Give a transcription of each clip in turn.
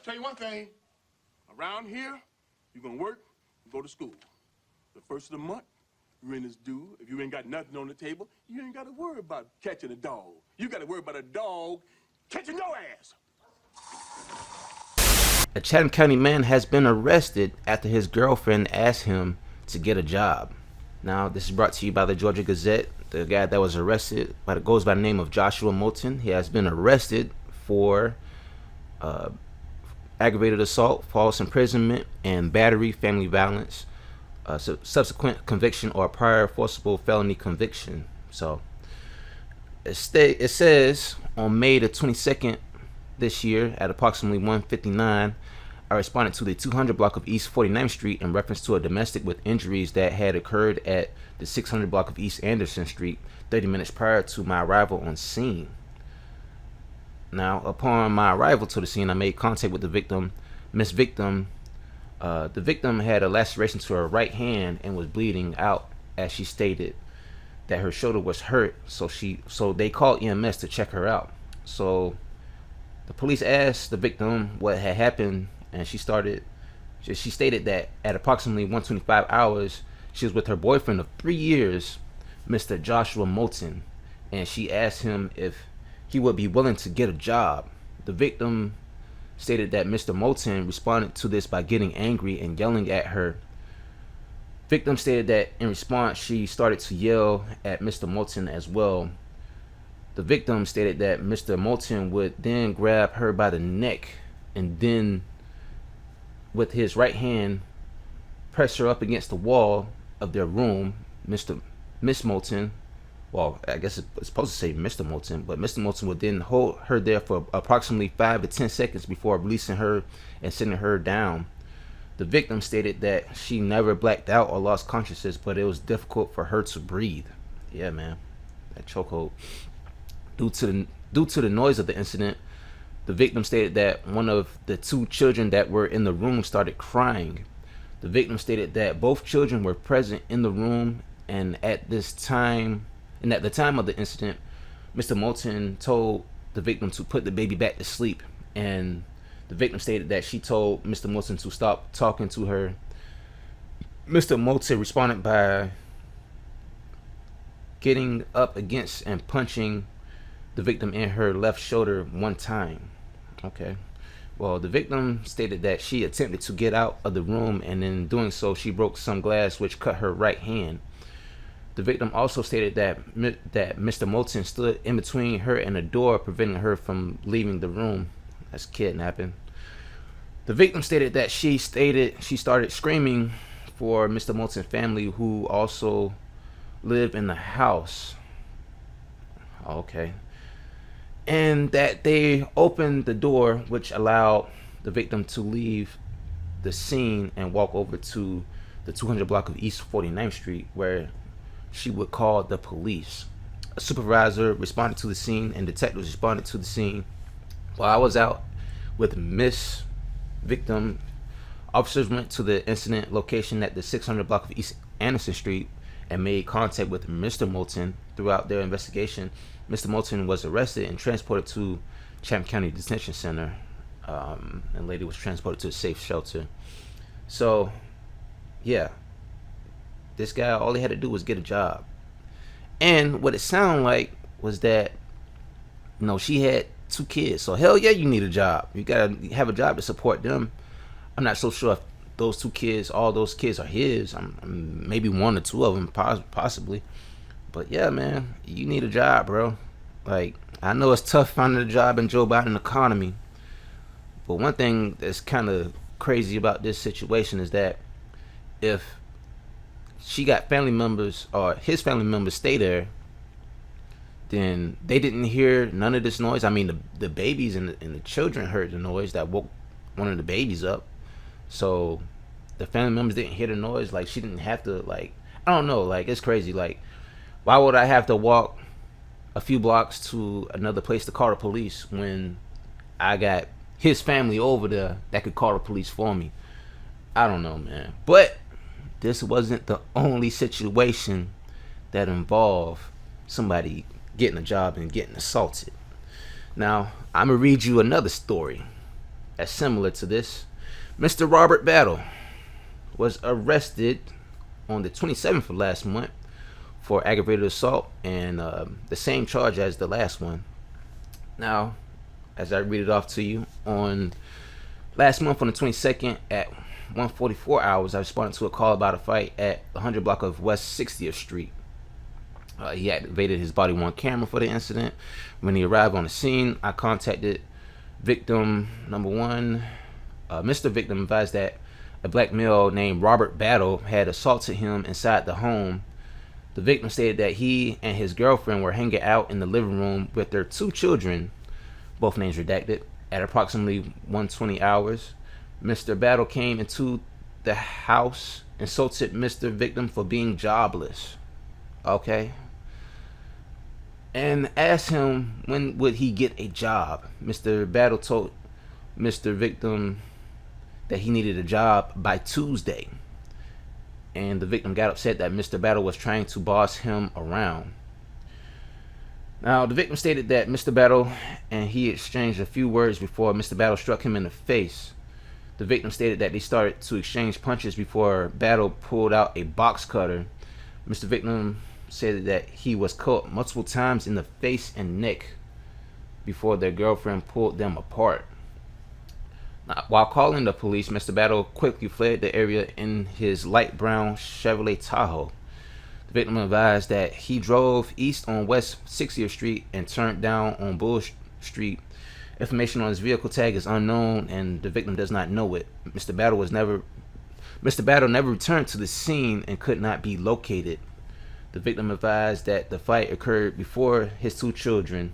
tell you one thing. Around here, you're gonna work and go to school. The first of the month, rent is due. If you ain't got nothing on the table, you ain't gotta worry about catching a dog. You gotta worry about a dog catching your ass. A Chatham County man has been arrested after his girlfriend asked him to get a job. Now, this is brought to you by the Georgia Gazette. The guy that was arrested goes by the name of Joshua Moulton. He has been arrested for aggravated assault, false imprisonment, and battery, family violence, subsequent conviction, or prior forcible felony conviction. So it says on May the 22nd this year at approximately 1:59, I responded to the 200 block of East 49th Street in reference to a domestic with injuries that had occurred at the 600 block of East Anderson Street 30 minutes prior to my arrival on scene. Now, upon my arrival to the scene, I made contact with the victim, Miss Victim. The victim had a laceration to her right hand and was bleeding out, as she stated that her shoulder was hurt. So they called EMS to check her out. So the police asked the victim what had happened, and she stated that at approximately 1:25 hours, she was with her boyfriend of 3 years, Mr. Joshua Moulton, and she asked him if he would be willing to get a job. The victim stated that Mr. Moulton responded to this by getting angry and yelling at her. Victim stated that in response, she started to yell at Mr. Moulton as well. The victim stated that Mr. Moulton would then grab her by the neck and then with his right hand press her up against the wall of their room. Miss Moulton, well, I guess it's supposed to say Mr. Moulton, but Mr. Moulton would then hold her there for approximately 5 to 10 seconds before releasing her and sending her down. The victim stated that she never blacked out or lost consciousness, but it was difficult for her to breathe. Yeah, man, that chokehold. Due to the noise of the incident, the victim stated that one of the 2 children that were in the room started crying. The victim stated that both children were present in the room, and at the time of the incident, Mr. Moulton told the victim to put the baby back to sleep, and the victim stated that she told Mr. Moulton to stop talking to her. Mr. Moulton responded by getting up against and punching the victim in her left shoulder 1 time. Okay. Well, the victim stated that she attempted to get out of the room, and in doing so, she broke some glass which cut her right hand. The victim also stated that Mr. Moulton stood in between her and the door, preventing her from leaving the room. That's kidnapping. The victim stated that she started screaming for Mr. Moulton's family, who also lived in the house. Okay. And that they opened the door, which allowed the victim to leave the scene and walk over to the 200 block of East 49th Street, where she would call the police. A supervisor responded to the scene, and detectives responded to the scene. While I was out with Miss Victim, officers went to the incident location at the 600 block of East Anderson Street and made contact with Mr. Moulton. Throughout their investigation, Mr. Moulton was arrested and transported to Chatham County Detention Center, and later was transported to a safe shelter. So, yeah, this guy, all he had to do was get a job. And what it sounded like was that, she had 2 kids. So, hell yeah, you need a job. You got to have a job to support them. I'm not so sure if those 2 kids, all those kids are his. Maybe 1 or 2 of them, possibly. But yeah, man, you need a job, bro. Like, I know it's tough finding a job in Joe Biden economy, but one thing that's kind of crazy about this situation is that if she got family members, or his family members stay there, then they didn't hear none of this noise. I mean, the babies and the children heard the noise that woke one of the babies up. So the family members didn't hear the noise. Like, she didn't have to, like, I don't know, like, it's crazy. Like, why would I have to walk a few blocks to another place to call the police when I got his family over there that could call the police for me? I don't know, man. But this wasn't the only situation that involved somebody getting a job and getting assaulted. Now, I'm going to read you another story. as similar to this. Mr. Robert Battle was arrested on the 27th of last month for aggravated assault and the same charge as the last one. Now, as I read it off to you, on last month on the 22nd at 1:44 hours, I responded to a call about a fight at the 100 block of West 60th Street. He activated his body-worn camera for the incident. When he arrived on the scene, I contacted victim number one. Mr. Victim advised that a black male named Robert Battle had assaulted him inside the home. The victim stated that he and his girlfriend were hanging out in the living room with their 2 children, both names redacted, at approximately 1:20 hours. Mr. Battle came into the house, insulted Mr. Victim for being jobless. Okay. And asked him when would he get a job. Mr. Battle told Mr. Victim that he needed a job by Tuesday. And the victim got upset that Mr. Battle was trying to boss him around. Now, the victim stated that Mr. Battle and he exchanged a few words before Mr. Battle struck him in the face. The victim stated that they started to exchange punches before Battle pulled out a box cutter. Mr. Victim said that he was cut multiple times in the face and neck before their girlfriend pulled them apart. While calling the police, Mr. Battle quickly fled the area in his light brown Chevrolet Tahoe. The victim advised that he drove east on West 60th Street and turned down on Bull Street. Information on his vehicle tag is unknown and the victim does not know it. Mr. Battle never returned to the scene and could not be located. The victim advised that the fight occurred before his 2 children.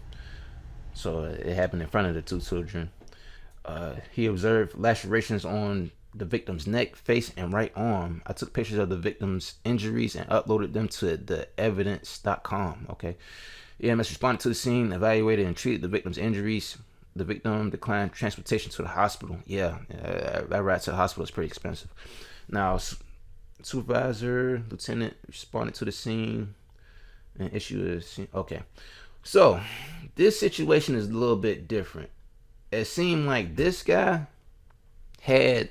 So it happened in front of the 2 children. He observed lacerations on the victim's neck, face, and right arm. I took pictures of the victim's injuries and uploaded them to the evidence.com. Okay. EMS responded to the scene, evaluated and treated the victim's injuries. The victim declined transportation to the hospital. Yeah, that ride to the hospital is pretty expensive. Now, supervisor, lieutenant responded to the scene and issued a scene. Okay. So, this situation is a little bit different. It seemed like this guy had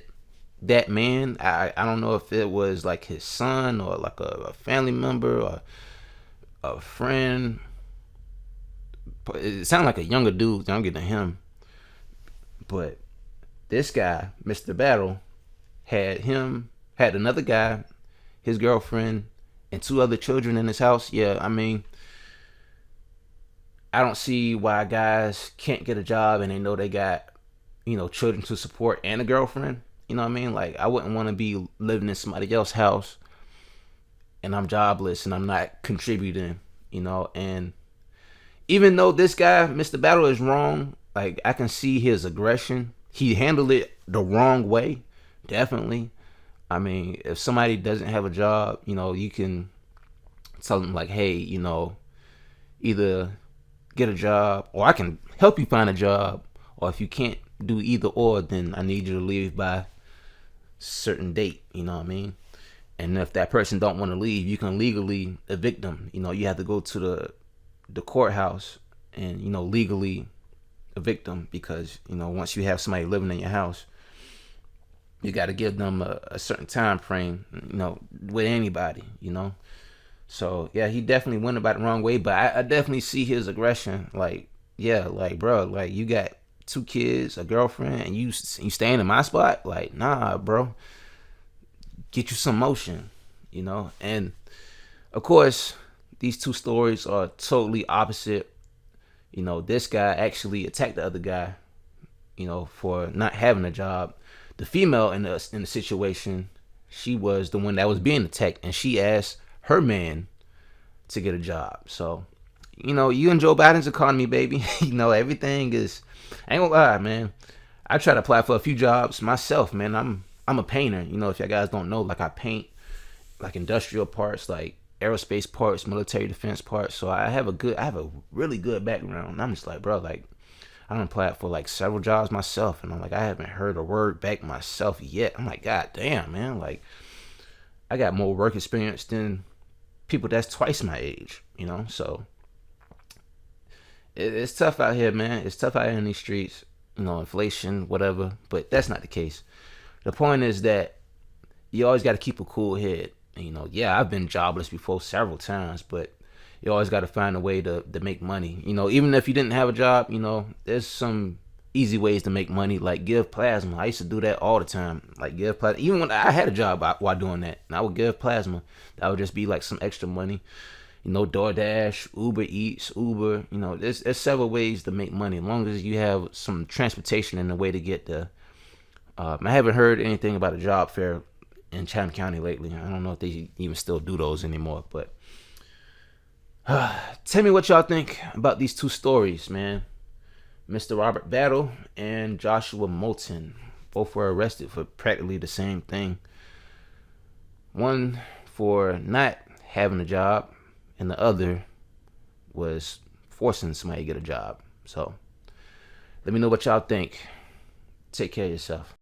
that man. I don't know if it was like his son or like a family member or a friend. It sounded like a younger dude, younger than him. But this guy, Mr. Battle, had another guy, his girlfriend, and 2 other children in his house. Yeah, I mean, I don't see why guys can't get a job and they know they got, children to support and a girlfriend. You know what I mean? Like, I wouldn't want to be living in somebody else's house and I'm jobless and I'm not contributing, and even though this guy, Mr. Battle, is wrong, like, I can see his aggression. He handled it the wrong way, definitely. I mean, if somebody doesn't have a job, you can tell them, like, hey, either get a job or I can help you find a job, or if you can't do either or, then I need you to leave by certain date. You know what I mean? And if that person don't want to leave, you can legally evict them. You have to go to the courthouse and legally evict them, because once you have somebody living in your house, you got to give them a certain time frame, with anybody. So yeah, he definitely went about it the wrong way, but I definitely see his aggression. Like, yeah, like, bro, like, you got 2 kids, a girlfriend, and you staying in my spot? Like, nah, bro, get you some motion. And of course, these 2 stories are totally opposite. This guy actually attacked the other guy, for not having a job. The female in the situation, she was the one that was being attacked, and she asked her man to get a job. So, you and Joe Biden's economy, baby. Everything is. I ain't gonna lie, man. I try to apply for a few jobs myself, man. I'm a painter. If you guys don't know, like, I paint like industrial parts, like aerospace parts, military defense parts. So I have a really good background. And I'm just like, bro, like, I done applied for like several jobs myself, and I'm like, I haven't heard a word back myself yet. I'm like, God damn, man, like, I got more work experience than people that's twice my age, So it's tough out here, man. It's tough out here in these streets. inflation, whatever. But that's not the case. The point is that you always got to keep a cool head. Yeah, I've been jobless before several times, but you always got to find a way to make money. Even if you didn't have a job, there's some easy ways to make money, like give plasma. I used to do that all the time, like give plasma. Even when I had a job while doing that, and I would give plasma. That would just be like some extra money. DoorDash, Uber Eats, Uber. There's several ways to make money as long as you have some transportation and a way to get there. I haven't heard anything about a job fair in Chatham County lately. I don't know if they even still do those anymore. But tell me what y'all think about these two stories, man. Mr. Robert Battle and Joshua Moulton. Both were arrested for practically the same thing. One for not having a job, and the other was forcing somebody to get a job. So let me know what y'all think. Take care of yourself.